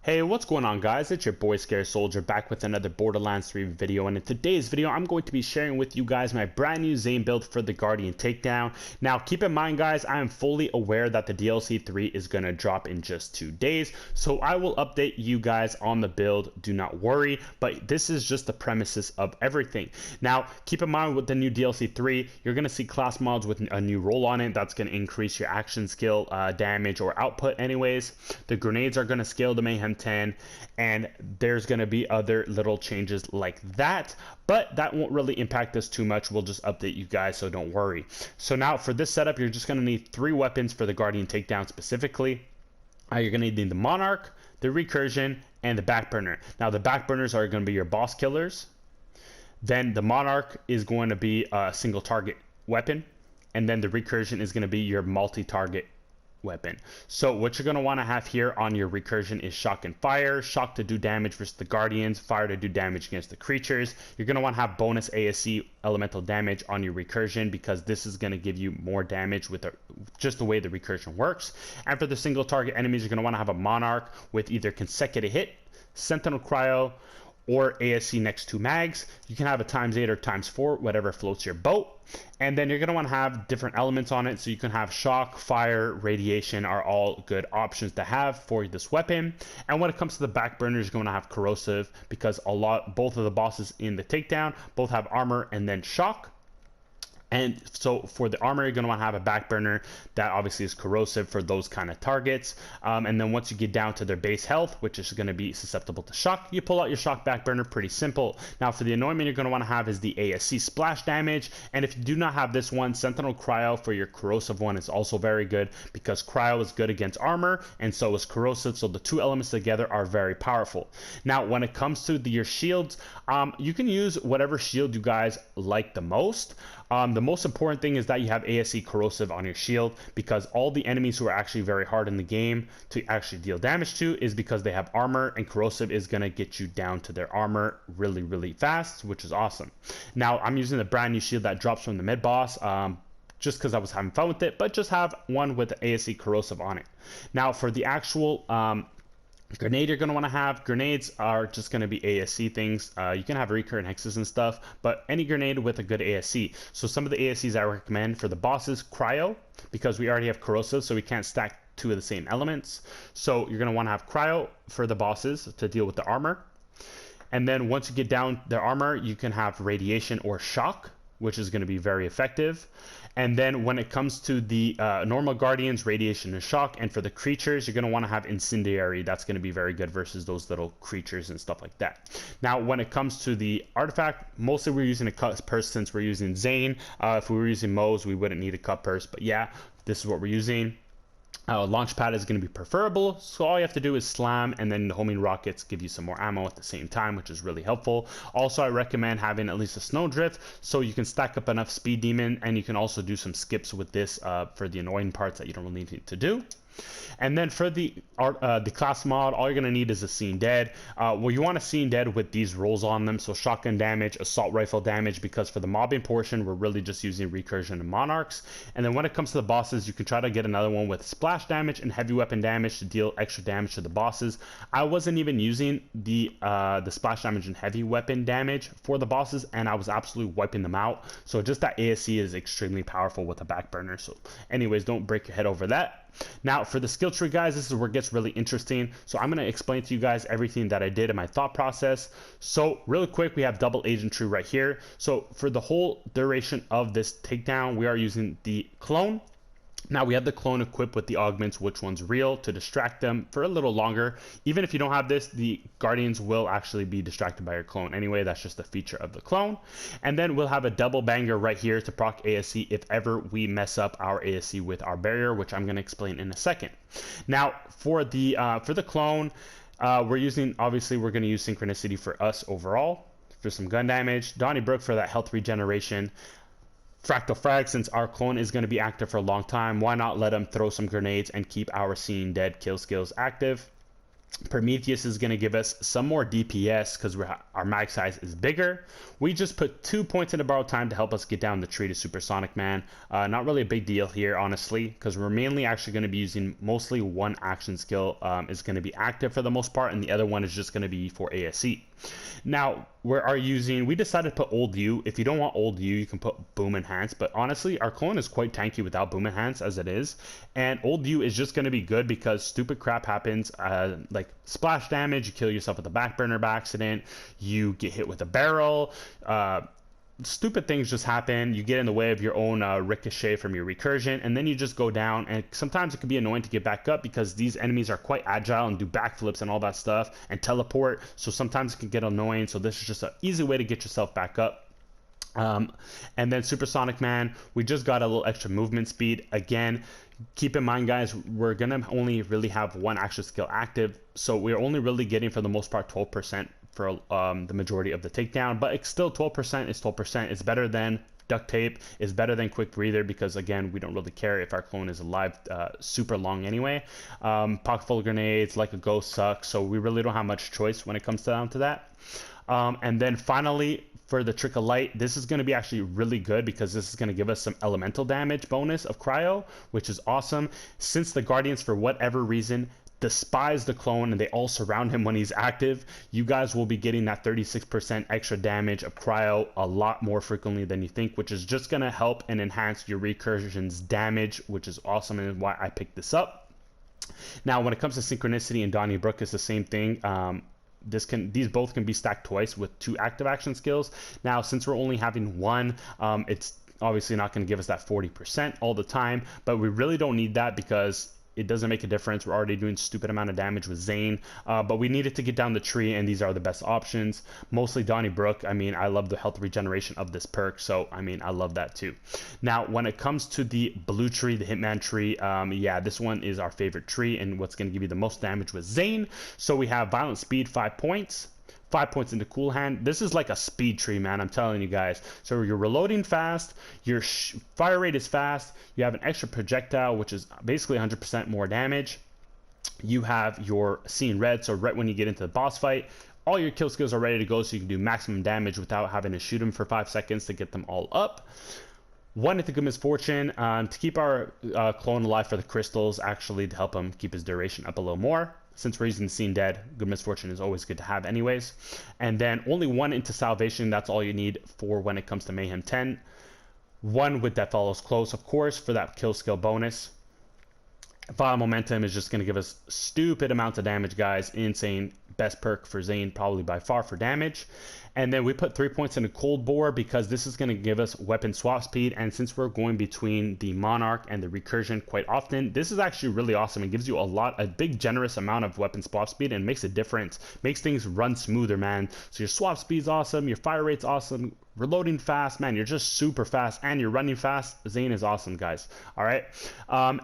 Hey, what's going on, guys? It's your boy Scary Soldier back with another Borderlands 3 video, and in today's video I'm going to be sharing with you guys my brand new Zane build for the Guardian Takedown. Now keep in mind, guys, I am fully aware that the DLC 3 is going to drop in just 2 days, so I will update you guys on the build, do not worry, but this is just the premises of everything. Now keep in mind, with the new DLC 3 you're going to see class mods with a new role on it that's going to increase your action skill, damage, or output anyways. The grenades are going to scale to Mayhem 10, and there's going to be other little changes like that, but that won't really impact us too much. We'll just update you guys, so don't worry. So now for this setup, you're just going to need 3 weapons for the Guardian Takedown specifically. You're going to need the Monarch, the Recursion, and the Backburner. Now the Backburners are going to be your boss killers. Then the Monarch is going to be a single target weapon, and then the Recursion is going to be your multi-target weapon. So what you're going to want to have here on your Recursion is shock and fire. Shock to do damage versus the Guardians, fire to do damage against the creatures. You're going to want to have bonus ASC elemental damage on your Recursion, because this is going to give you more damage with just the way the Recursion works. And for the single target enemies, you're going to want to have a Monarch with either consecutive hit, Sentinel Cryo, or ASC next to mags. You can have a ×8 or ×4, whatever floats your boat. And then you're going to want to have different elements on it, so you can have shock, fire, radiation are all good options to have for this weapon. And when it comes to the Backburners, you're going to have corrosive, because both of the bosses in the Takedown both have armor and then shock. And so for the armor, you're going to want to have a Backburner that obviously is corrosive for those kind of targets. And then once you get down to their base health, which is going to be susceptible to shock, you pull out your shock Backburner. Pretty simple. Now for the anointment, you're going to want to have is the ASC splash damage. And if you do not have this one, Sentinel Cryo for your corrosive one is also very good, because Cryo is good against armor and so is corrosive. So the two elements together are very powerful. Now when it comes to your shields, you can use whatever shield you guys like the most. The most important thing is that you have ASC corrosive on your shield, because all the enemies who are actually very hard in the game to actually deal damage to is because they have armor, and corrosive is going to get you down to their armor really fast, which is awesome. Now I'm using the brand new shield that drops from the mid boss, just because I was having fun with it, but just have one with the ASC corrosive on it. Now for the actual grenade, you're going to want to have, grenades are just going to be ASC things. You can have recurrent hexes and stuff, but any grenade with a good ASC. So some of the ASCs I recommend for the bosses: cryo, because we already have corrosive, so we can't stack 2 of the same elements. So you're going to want to have cryo for the bosses to deal with the armor. And then once you get down their armor, you can have radiation or shock, which is going to be very effective. And then when it comes to the normal guardians, radiation and shock. And for the creatures, you're going to want to have incendiary. That's going to be very good versus those little creatures and stuff like that. Now when it comes to the artifact, mostly we're using a cut purse since we're using Zane. If we were using Moze, we wouldn't need a cut purse, but yeah, this is what we're using. Launch pad is going to be preferable, so all you have to do is slam, and then the homing rockets give you some more ammo at the same time, which is really helpful. Also, I recommend having at least a snowdrift, so you can stack up enough speed demon, and you can also do some skips with this for the annoying parts that you don't really need to do. And then for the class mod, all you're going to need is a Seen Dead. Well, you want a Seen Dead with these rolls on them, so shotgun damage, assault rifle damage, because for the mobbing portion, we're really just using Recursion and Monarchs. And then when it comes to the bosses, you can try to get another one with splash damage and heavy weapon damage to deal extra damage to the bosses. I wasn't even using the splash damage and heavy weapon damage for the bosses, and I was absolutely wiping them out. So just that ASC is extremely powerful with a Backburner. So anyways, don't break your head over that. Now for the skill tree, guys, this is where it gets really interesting. So I'm going to explain to you guys everything that I did in my thought process. So really quick, we have double agent tree right here. So for the whole duration of this takedown, we are using the clone. Now we have the clone equipped with the augments, which one's real, to distract them for a little longer. Even if you don't have this, the guardians will actually be distracted by your clone anyway. That's just a feature of the clone. And then we'll have a double banger right here to proc ASC if ever we mess up our ASC with our barrier, which I'm going to explain in a second. Now for the clone, obviously we're going to use synchronicity for us overall for some gun damage, Donnybrook for that health regeneration, Fractal Frag, since our clone is going to be active for a long time, why not let him throw some grenades and keep our Seen Dead kill skills active. Prometheus is going to give us some more DPS because our mag size is bigger. We just put 2 points into borrowed time to help us get down the tree to Supersonic Man. Not really a big deal here, honestly, because we're mainly actually going to be using mostly one action skill is going to be active for the most part, and the other one is just going to be for ASE. Now, we decided to put Old U. If you don't want Old U, you can put Boom Enhance, but honestly, our clone is quite tanky without Boom Enhance as it is, and Old U is just going to be good because stupid crap happens, like splash damage, you kill yourself with a backburner by accident, you get hit with a barrel, stupid things just happen. You get in the way of your own ricochet from your recursion, and then you just go down, and sometimes it can be annoying to get back up because these enemies are quite agile and do backflips and all that stuff and teleport, so sometimes it can get annoying. So this is just an easy way to get yourself back up. And then Supersonic Man, we just got a little extra movement speed. Again, keep in mind, guys, we're gonna only really have one action skill active, so we're only really getting for the most part 12% for the majority of the takedown, but it's still 12% is 12%. It's better than duct tape, is better than quick breather, because again, we don't really care if our clone is alive super long anyway. Pocket full of grenades, like a ghost sucks, so we really don't have much choice when it comes down to that. And then finally, for the Trick of Light, this is going to be actually really good because this is going to give us some elemental damage bonus of cryo, which is awesome. Since the Guardians, for whatever reason, despise the clone and they all surround him when he's active, you guys will be getting that 36% extra damage of cryo a lot more frequently than you think, which is just going to help and enhance your recursion's damage, which is awesome and why I picked this up. Now, when it comes to Synchronicity and Donnybrook, it's the same thing. These both can be stacked twice with 2 active action skills. Now, since we're only having one, it's obviously not going to give us that 40% all the time, but we really don't need that because it doesn't make a difference. We're already doing stupid amount of damage with Zane, but we needed to get down the tree, and these are the best options. Mostly Donnybrook. I mean, I love the health regeneration of this perk, so I mean, I love that too. Now, when it comes to the blue tree, the Hitman tree, yeah, this one is our favorite tree and what's going to give you the most damage with Zane. So we have Violent Speed, 5 points. 5 points into Cool Hand. This is like a speed tree, man, I'm telling you guys. So you're reloading fast, your fire rate is fast, you have an extra projectile, which is basically 100% more damage. You have your Seeing Red, so right when you get into the boss fight, all your kill skills are ready to go, so you can do maximum damage without having to shoot them for 5 seconds to get them all up. 1 at the Good Misfortune, to keep our clone alive for the crystals, actually to help him keep his duration up a little more. Since we're using Seen Dead, Good Misfortune is always good to have anyways. And then only 1 into Salvation, that's all you need for when it comes to Mayhem 10. 1 with Death Follows Close, of course, for that kill skill bonus. Vile Momentum is just going to give us stupid amounts of damage, guys. Insane. Best perk for Zane, probably by far, for damage. And then we put 3 points into Cold Bore because this is going to give us weapon swap speed. And since we're going between the Monarch and the Recursion quite often, this is actually really awesome. It gives you a big generous amount of weapon swap speed and makes a difference. Makes things run smoother, man. So your swap speed's awesome, your fire rate's awesome, reloading fast, man, you're just super fast, and you're running fast. Zane is awesome, guys. All right.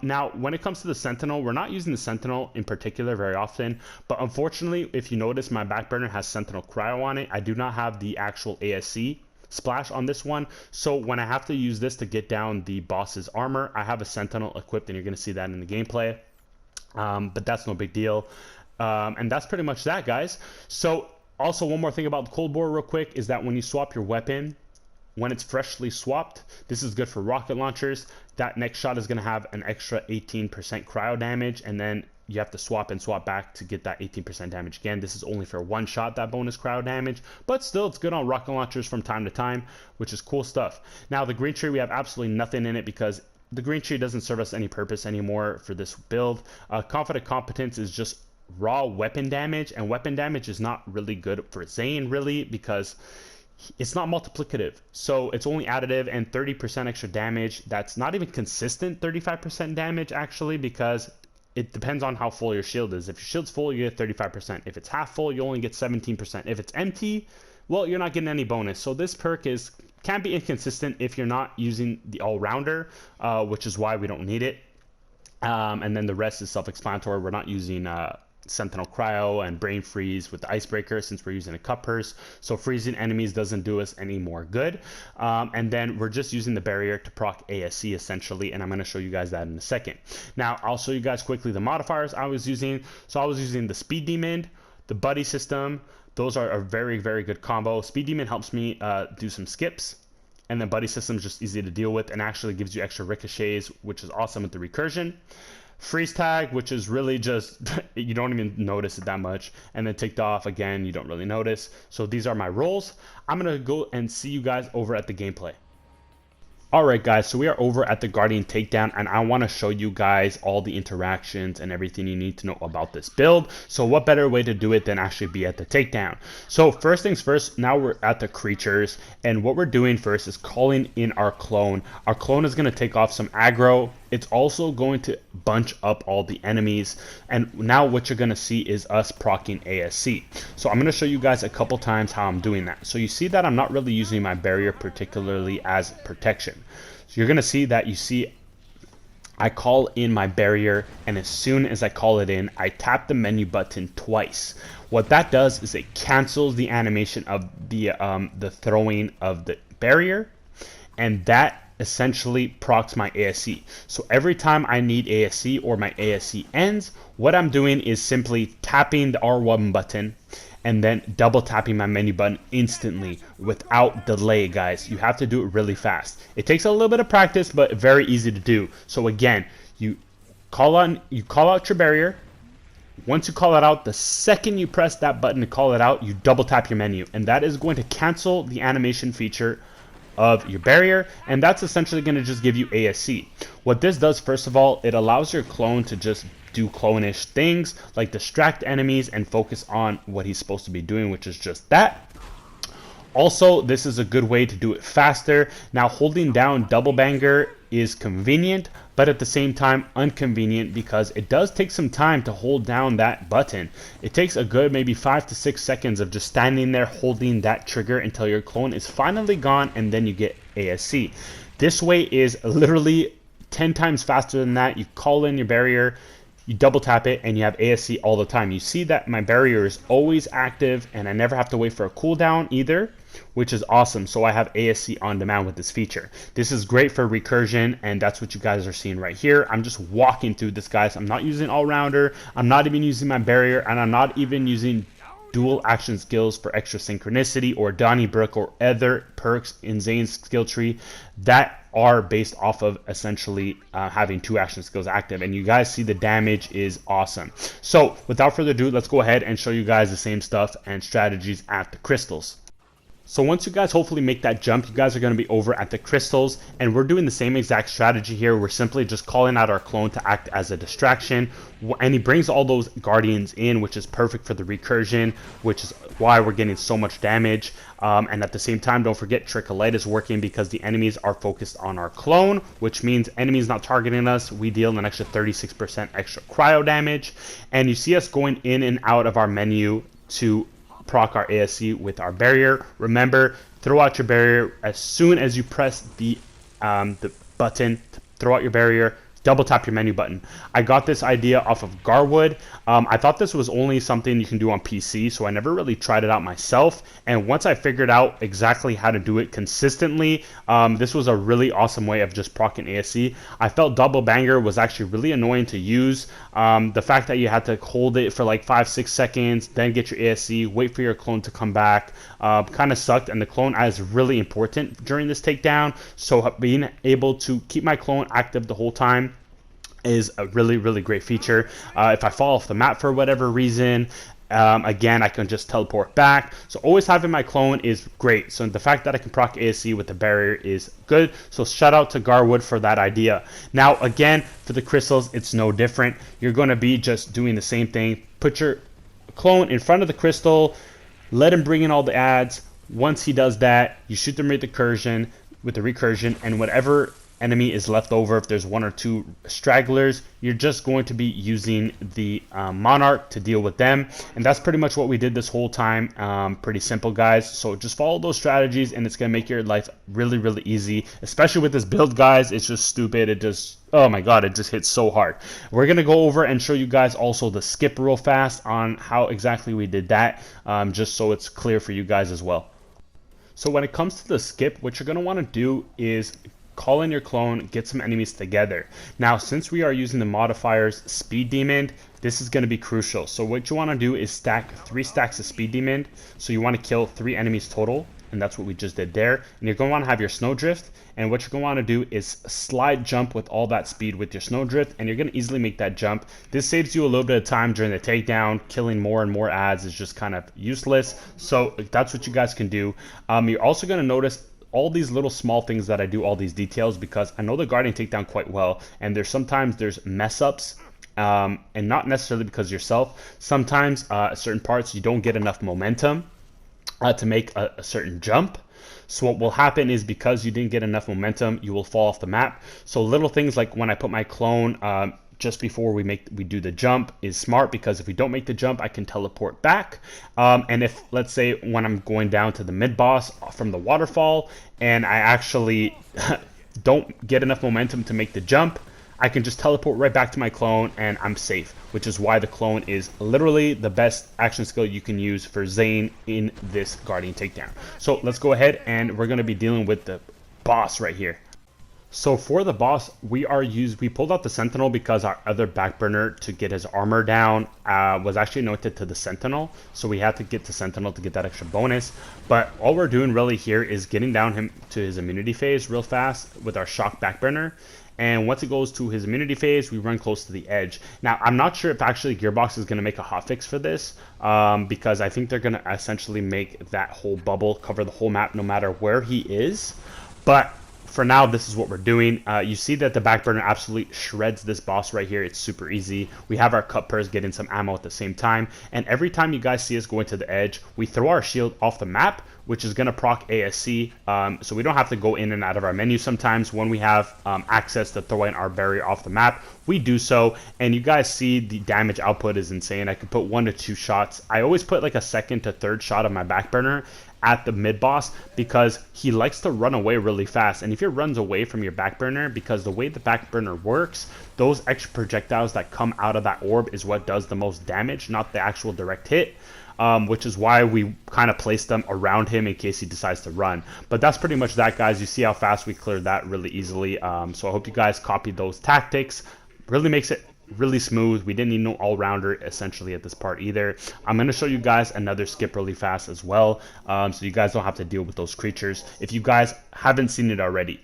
Now, when it comes to the Sentinel, we're not using the Sentinel in particular very often, but unfortunately, if you notice, my backburner has Sentinel Cryo on it. I do not have the actual ASC splash on this one, so when I have to use this to get down the boss's armor, I have a Sentinel equipped, and you're going to see that in the gameplay, but that's no big deal. And that's pretty much that, guys. So also, one more thing about the Cold Bore real quick is that when you swap your weapon, when it's freshly swapped, this is good for rocket launchers. That next shot is going to have an extra 18% cryo damage, and then you have to swap and swap back to get that 18% damage again. This is only for 1 shot, that bonus cryo damage, but still it's good on rocket launchers from time to time, which is cool stuff. Now, the green tree, we have absolutely nothing in it because the green tree doesn't serve us any purpose anymore for this build. Confident Competence is just raw weapon damage, and weapon damage is not really good for Zane, really, because it's not multiplicative, so it's only additive, and 30% extra damage. That's not even consistent 35% damage, actually, because it depends on how full your shield is. If your shield's full, you get 35%. If it's half full, you only get 17%. If it's empty, well, you're not getting any bonus. So this perk can be inconsistent if you're not using the all-rounder, which is why we don't need it. And then the rest is self-explanatory. We're not using Sentinel Cryo and Brain Freeze with the Icebreaker since we're using a Cup Purse. So freezing enemies doesn't do us any more good. And then we're just using the barrier to proc ASC essentially, and I'm going to show you guys that in a second. Now I'll show you guys quickly the modifiers I was using. So I was using the Speed Demon, the Buddy System. Those are a very, very good combo. Speed Demon helps me do some skips. And then Buddy System is just easy to deal with and actually gives you extra ricochets, which is awesome with the recursion. Freeze Tag, which is really just, you don't even notice it that much. And then Ticked Off, again, you don't really notice. So these are my roles. I'm going to go and see you guys over at the gameplay. Alright guys, so we are over at the Guardian Takedown, and I want to show you guys all the interactions and everything you need to know about this build. So what better way to do it than actually be at the Takedown? So first things first, now we're at the creatures, and what we're doing first is calling in our clone. Our clone is going to take off some aggro. It's also going to bunch up all the enemies, and now what you're going to see is us proccing ASC. So I'm going to show you guys a couple times how I'm doing that. So you see that I'm not really using my barrier particularly as protection. So you're going to see that I call in my barrier, and as soon as I call it in, I tap the menu button twice. What that does is it cancels the animation of the throwing of the barrier, and that essentially procs my ASC. So every time I need ASC or my ASC ends, what I'm doing is simply tapping the R1 button and then double tapping my menu button instantly without delay, guys. You have to do it really fast. It takes a little bit of practice, but very easy to do. So again, you call out your barrier. Once you call it out, the second you press that button to call it out, you double tap your menu, and that is going to cancel the animation feature of your barrier, and that's essentially going to just give you ASC. What this does, first of all, it allows your clone to just do clone-ish things like distract enemies and focus on what he's supposed to be doing, which is just that. Also, this is a good way to do it faster. Now, holding down double banger is convenient, but at the same time inconvenient, because it does take some time to hold down that button. It takes a good maybe 5 to 6 seconds of just standing there holding that trigger until your clone is finally gone, and then you get ASC. This way is literally 10 times faster than that. You call in your barrier, you double tap it, and you have ASC all the time. You see that my barrier is always active, and I never have to wait for a cooldown either, which is awesome. So I have ASC on demand with this feature. This is great for recursion, and that's what you guys are seeing right here. I'm just walking through this, guys. I'm not using all-rounder, I'm not even using my barrier, and I'm not even using dual action skills for extra synchronicity or Donnybrook or other perks in Zane's skill tree that are based off of essentially having 2 action skills active, and you guys see the damage is awesome. So without further ado, let's go ahead and show you guys the same stuff and strategies at the crystals. So once you guys hopefully make that jump, you guys are going to be over at the crystals, and we're doing the same exact strategy here. We're simply just calling out our clone to act as a distraction, and he brings all those guardians in, which is perfect for the recursion, which is why we're getting so much damage. And at the same time, don't forget Trick of Light is working because the enemies are focused on our clone, which means enemies not targeting us, we deal an extra 36% extra cryo damage. And you see us going in and out of our menu to proc our ASC with our barrier. Remember, throw out your barrier as soon as you press the button to throw out your barrier. Double tap your menu button. I got this idea off of Garwood. I thought this was only something you can do on PC, so I never really tried it out myself. And once I figured out exactly how to do it consistently, this was a really awesome way of just proccing ASC. I felt double banger was actually really annoying to use. The fact that you had to hold it for like 5-6 seconds, then get your ASC, wait for your clone to come back, kind of sucked. And the clone is really important during this takedown, so being able to keep my clone active the whole time is a really, really great feature. If I fall off the map for whatever reason, again, I can just teleport back. So always having my clone is great. So the fact that I can proc ASC with the barrier is good. So shout out to Garwood for that idea. Now again, for the crystals, it's no different. You're going to be just doing the same thing. Put your clone in front of the crystal, let him bring in all the ads. Once he does that, you shoot them with the recursion, and whatever enemy is left over, if there's 1 or 2 stragglers, you're just going to be using the Monarch to deal with them. And that's pretty much what we did this whole time. Pretty simple, guys. So just follow those strategies and it's going to make your life really, really easy, especially with this build, guys. It's just stupid. It just, oh my god, it just hits so hard. We're going to go over and show you guys also the skip real fast on how exactly we did that, just so it's clear for you guys as well. So when it comes to the skip, what you're going to want to do is call in your clone, get some enemies together. Now, since we are using the modifiers Speed Demon, this is going to be crucial. So what you want to do is stack 3 stacks of Speed Demon. So you want to kill 3 enemies total, and that's what we just did there. And you're going to want to have your Snowdrift, and what you're going to want to do is slide jump with all that speed with your Snowdrift, and you're going to easily make that jump. This saves you a little bit of time during the takedown. Killing more and more ads is just kind of useless, so that's what you guys can do. You're also going to notice all these little small things that I do, all these details, because I know the Guardian Takedown quite well, and sometimes there's mess ups, and not necessarily because yourself. Sometimes certain parts you don't get enough momentum to make a certain jump. So what will happen is, because you didn't get enough momentum, you will fall off the map. So little things like when I put my clone just before we do the jump is smart, because if we don't make the jump, I can teleport back. And if, let's say, when I'm going down to the mid boss from the waterfall and I actually don't get enough momentum to make the jump, I can just teleport right back to my clone and I'm safe, which is why the clone is literally the best action skill you can use for Zane in this Guardian Takedown. So let's go ahead, and we're going to be dealing with the boss right here. So for the boss, we pulled out the Sentinel because our other backburner to get his armor down was actually anointed to the Sentinel. So we had to get the Sentinel to get that extra bonus. But all we're doing really here is getting down him to his immunity phase real fast with our shock backburner. And once it goes to his immunity phase, we run close to the edge. Now, I'm not sure if actually Gearbox is going to make a hotfix for this, because I think they're going to essentially make that whole bubble cover the whole map no matter where he is. But for now, this is what we're doing. You see that the backburner absolutely shreds this boss right here. It's super easy. We have our cut purrs getting some ammo at the same time. And every time you guys see us going to the edge, we throw our shield off the map, which is going to proc ASC. So we don't have to go in and out of our menu sometimes. When we have access to throwing our barrier off the map, we do so. And you guys see the damage output is insane. I could put 1 to 2 shots. I always put like a 2nd to 3rd shot of my backburner at the mid boss, because he likes to run away really fast. And if he runs away from your backburner, because the way the backburner works, those extra projectiles that come out of that orb is what does the most damage, not the actual direct hit. Which is why we kind of placed them around him in case he decides to run. But that's pretty much that, guys. You see how fast we cleared that really easily. So I hope you guys copy those tactics. Really makes it really smooth. We didn't need no all-rounder essentially at this part either. I'm going to show you guys another skip really fast as well, so you guys don't have to deal with those creatures if you guys haven't seen it already.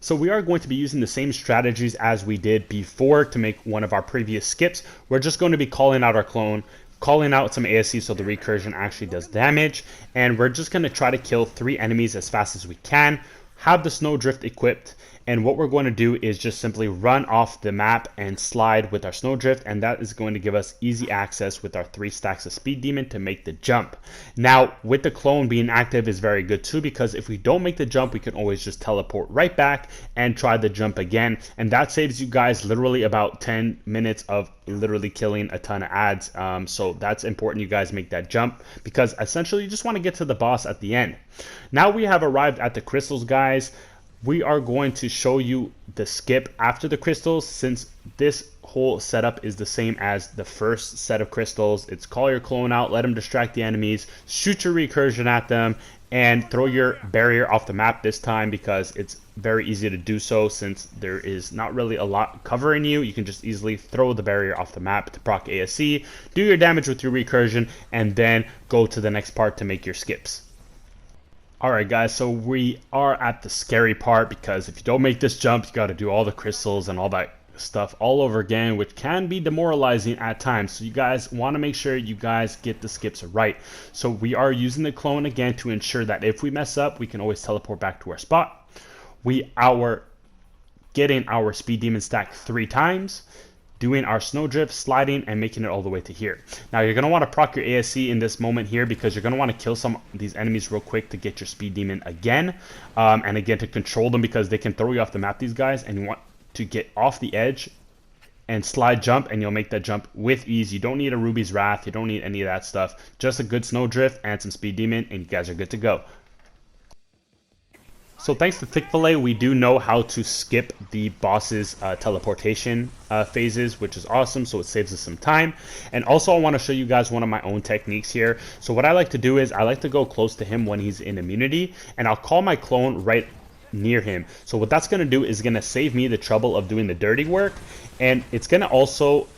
So we are going to be using the same strategies as we did before to make one of our previous skips. We're just going to be calling out our clone, calling out some ASC so the recursion actually does damage, and we're just going to try to kill 3 enemies as fast as we can, have the Snowdrift equipped, and what we're going to do is just simply run off the map and slide with our Snowdrift, and that is going to give us easy access with our 3 stacks of Speed Demon to make the jump. Now, with the clone being active is very good too, because if we don't make the jump, we can always just teleport right back and try the jump again, and that saves you guys literally about 10 minutes of literally killing a ton of ads. So that's important you guys make that jump, because essentially you just want to get to the boss at the end. Now we have arrived at the crystals, guys. We are going to show you the skip after the crystals, since this whole setup is the same as the first set of crystals. It's call your clone out, let them distract the enemies, shoot your recursion at them, and throw your barrier off the map this time, because it's very easy to do so since there is not really a lot covering you. You can just easily throw the barrier off the map to proc ASC, do your damage with your recursion, and then go to the next part to make your skips. Alright guys, so we are at the scary part, because if you don't make this jump, you got to do all the crystals and all that stuff all over again, which can be demoralizing at times. So you guys want to make sure you guys get the skips right. So we are using the clone again to ensure that if we mess up, we can always teleport back to our spot. We are getting our Speed Demon stack 3 times. doing our snowdrift, sliding, and making it all the way to here. Now you're going to want to proc your ASC in this moment here because you're going to want to kill some of these enemies real quick to get your speed demon again, and again to control them because they can throw you off the map, these guys, and you want to get off the edge and slide jump, and you'll make that jump with ease. You don't need a Ruby's Wrath, you don't need any of that stuff, just a good snowdrift and some speed demon, and you guys are good to go. So thanks to Thick-Fillet, we do know how to skip the boss's teleportation phases, which is awesome, so it saves us some time. And also I want to show you guys one of my own techniques here. So what I like to do is I like to go close to him when he's in immunity, and I'll call my clone right near him. So what that's going to do is going to save me the trouble of doing the dirty work, and it's going to also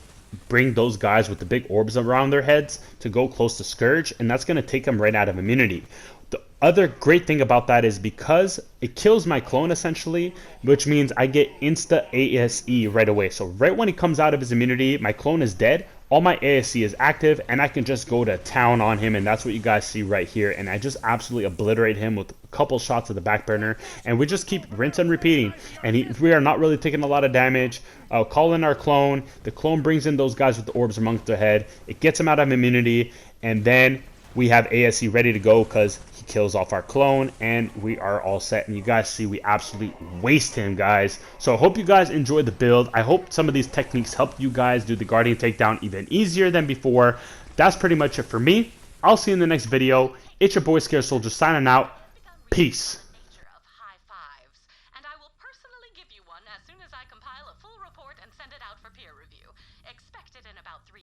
bring those guys with the big orbs around their heads to go close to Scourge, and that's going to take them right out of immunity. The other great thing about that is because it kills my clone essentially, which means I get insta ASE right away. So right when he comes out of his immunity, my clone is dead, all my ASE is active, and I can just go to town on him, and that's what you guys see right here. And I just absolutely obliterate him with a couple shots of the back burner, and we just keep rinse and repeating. And we are not really taking a lot of damage. Call in our clone. The clone brings in those guys with the orbs amongst their head. It gets him out of immunity, and then we have ASE ready to go because he kills off our clone, and we are all set. And you guys see we absolutely waste him, guys. So I hope you guys enjoyed the build. I hope some of these techniques help you guys do the Guardian takedown even easier than before. That's pretty much it for me. I'll see you in the next video. It's your boy Scared Soldier signing out. Peace.